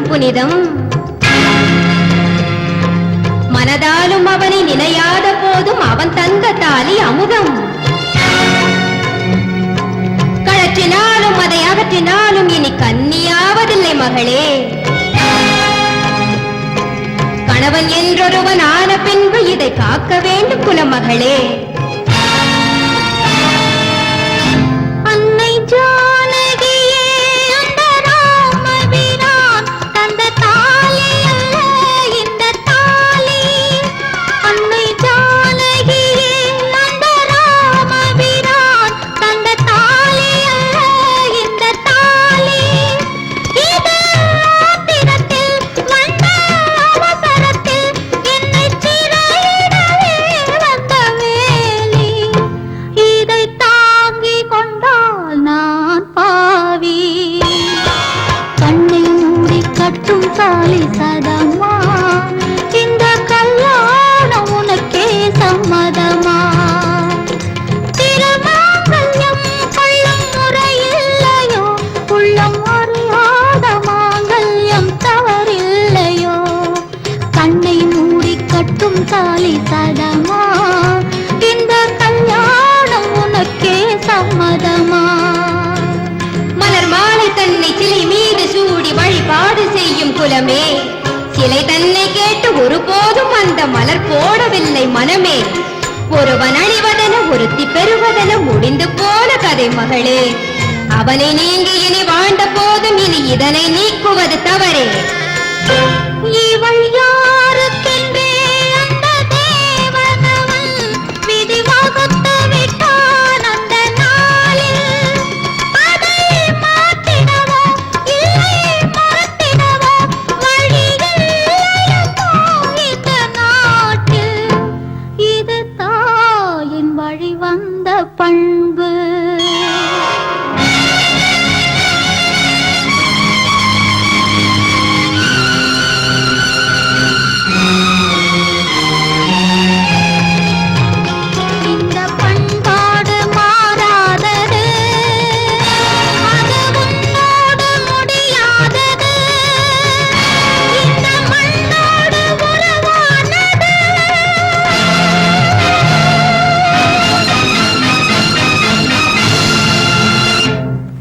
புனிதம். மனதாலும் அவனை நினையாத போதும் அவன் தந்த தாலி அமுதம். கழற்றினாலும் அதை அகற்றினாலும் இனி கன்னியாவதில்லை மகளே. கணவன் என்றொருவன் ஆன பின்பு இதை காக்க வேண்டும் குலமகளே. குலமே சிலை தன்னை கேட்டு ஒருபோதும் அந்த மலர் போடவில்லை மனமே. ஒருவன் அணிவதென ஒருத்தி பெறுவதென முடிந்து போன கதை மகளே. அவனை நீங்கி இனி வாழ்ந்த போதும் இனி இதனை நீக்குவது தவறே.